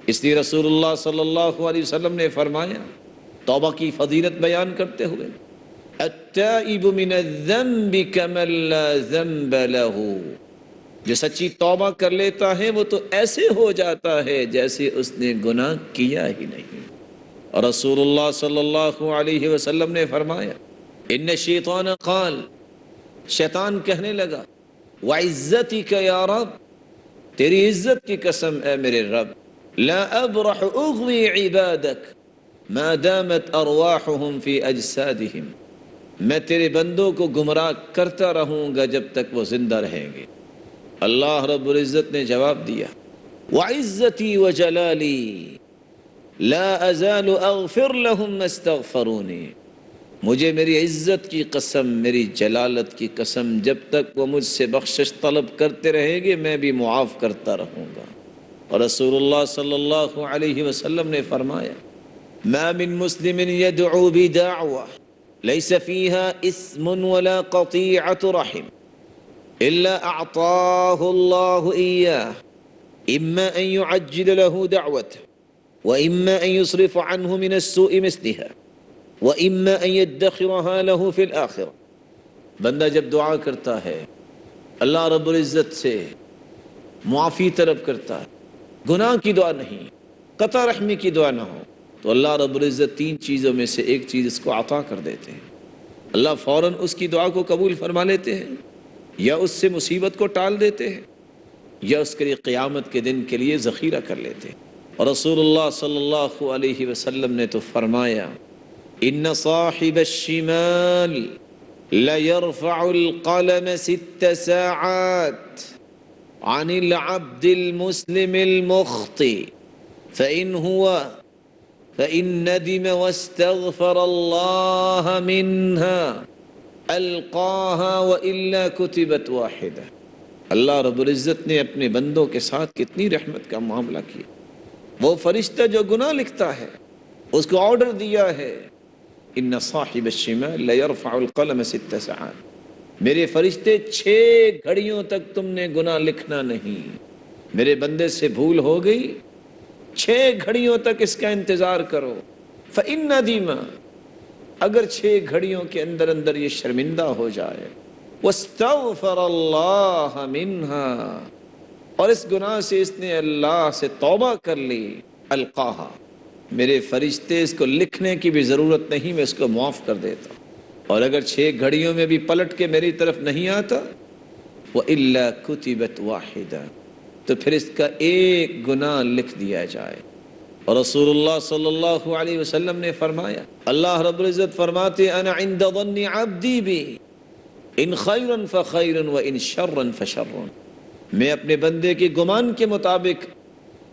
اس لیے رسول اللہ صلی اللہ علیہ وسلم نے فرمایا توبہ کی فضیلت بیان کرتے ہوئے التائب من الذنب کمن لا ذنب له، جو سچی توبہ کر لیتا ہے وہ تو ایسے ہو جاتا ہے جیسے اس نے گناہ کیا ہی نہیں۔ اور رسول اللہ صلی اللہ علیہ وسلم نے فرمایا ان الشیطان قال، شیطان کہنے لگا وعزتک یا رب، تیری عزت کی قسم اے میرے رب، لا ابرح اغوی عبادک ما دامت ارواحهم فی اجسادهم، میں تیرے بندوں کو گمراہ کرتا رہوں گا جب تک وہ زندہ رہیں گے۔ اللہ رب العزت نے جواب دیا وعزتی وجلالی لا ازال اغفر لهم ما استغفرونی، مجھے میری عزت کی قسم، میری جلالت کی قسم، جب تک وہ مجھ سے بخشش طلب کرتے رہیں گے میں بھی معاف کرتا رہوں گا۔ اور رسول اللہ صلی اللہ علیہ وسلم نے فرمایا ما من مسلم يدعو بدعوة ليس فيها اسم ولا قطيعة رحم إلا أعطاه الله إياه، إما أن يعجل له دعوته وإما أن يصرف عنه من السوء مثلها وإما أن يدخرها له في الآخرة۔ بندہ جب دعا کرتا ہے اللہ رب العزت سے معافی طلب کرتا ہے، گناہ کی دعا نہیں، قطع رحمی کی دعا نہ ہو، تو اللہ رب العزت تین چیزوں میں سے ایک چیز اس کو عطا کر دیتے ہیں۔ اللہ فوراً اس کی دعا کو قبول فرما لیتے ہیں، یا اس سے مصیبت کو ٹال دیتے ہیں، یا اس کے لیے قیامت کے دن کے لیے ذخیرہ کر لیتے ہیں۔ اور رسول اللہ صلی اللہ علیہ وسلم نے تو فرمایا ان صاحب الشمال ليرفع القلم 6 ساعات عن العبد المسلم المخطئ فإن ندم واستغفر الله منها ألقاها وإلا كتبت واحدة۔ اللہ رب العزت نے اپنے بندوں کے ساتھ کتنی رحمت کا معاملہ کیا۔ وہ فرشتہ جو گناہ لکھتا ہے اس کو آرڈر دیا ہے ان صاحب الشمال ليرفع القلم 6 ساعات، میرے فرشتے 6 گھڑیوں تک تم نے گناہ لکھنا نہیں، میرے بندے سے بھول ہو گئی 6 گھڑیوں تک اس کا انتظار کرو، فإن ندم، اگر 6 گھڑیوں کے اندر اندر یہ شرمندہ ہو جائے، واستغفر اللہ منها، اور اس گناہ سے اس نے اللہ سے توبہ کر لی، القاہا، میرے فرشتے اس کو لکھنے کی بھی ضرورت نہیں، میں اس کو معاف کر دیتا ہوں، اور اگر 6 گھڑیوں میں بھی پلٹ کے میری طرف نہیں آتا وَإِلَّا كُتِبَتْ وَاحِدًا، تو پھر اس کا ایک گناہ لکھ دیا جائے۔ اور رسول اللہ صلی اللہ علیہ وسلم نے فرمایا اللہ رب العزت فرماتے انا عند ظن عبدی بی ان خیرا فخیر وان شرا فشر، میں اپنے بندے کے گمان کے مطابق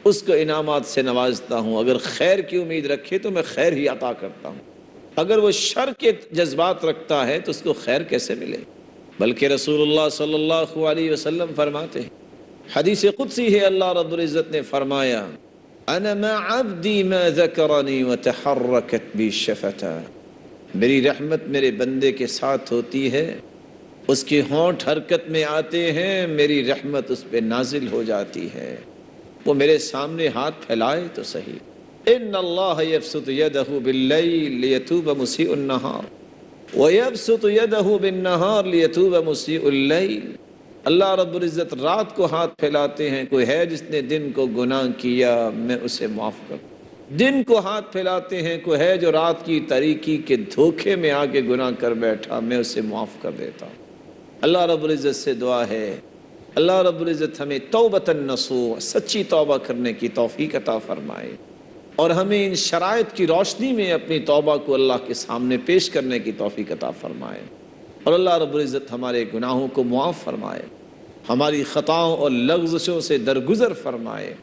اس کو انعامات سے نوازتا ہوں، اگر خیر کی امید رکھے تو میں خیر ہی عطا کرتا ہوں، اگر وہ شر کے جذبات رکھتا ہے تو اس کو خیر کیسے ملے۔ بلکہ رسول اللہ صلی اللہ علیہ وسلم فرماتے ہیں، حدیث قدسی ہے، اللہ رب العزت نے فرمایا انا مع عبدی ما ذکرنی وتحرکت بی شفتہ، میری رحمت میرے بندے کے ساتھ ہوتی ہے، اس کے ہونٹ حرکت میں آتے ہیں، میری رحمت اس پہ نازل ہو جاتی ہے، وہ میرے سامنے ہاتھ پھیلائے تو صحیح۔ ان اللہ یبسط یدہ باللیل لیتوب مسیء النہار ویبسط یدہ بالنہار لیتوب مسیء اللیل، اللہ رب العزت رات کو ہاتھ پھیلاتے ہیں، کوئی ہے جس نے دن کو گناہ کیا میں اسے معاف کروں، دن کو ہاتھ پھیلاتے ہیں، کوئی ہے جو رات کی تاریکی کے دھوکے میں آ کے گناہ کر بیٹھا میں اسے معاف کر دیتا ہوں۔ اللہ رب العزت سے دعا ہے اللہ رب العزت ہمیں توبۃ نصوح، سچی توبہ کرنے کی توفیق عطا فرمائے، اور ہمیں ان شرائط کی روشنی میں اپنی توبہ کو اللہ کے سامنے پیش کرنے کی توفیق عطا فرمائے، اور اللہ رب العزت ہمارے گناہوں کو معاف فرمائے، ہماری خطاؤں اور لغزشوں سے درگزر فرمائے۔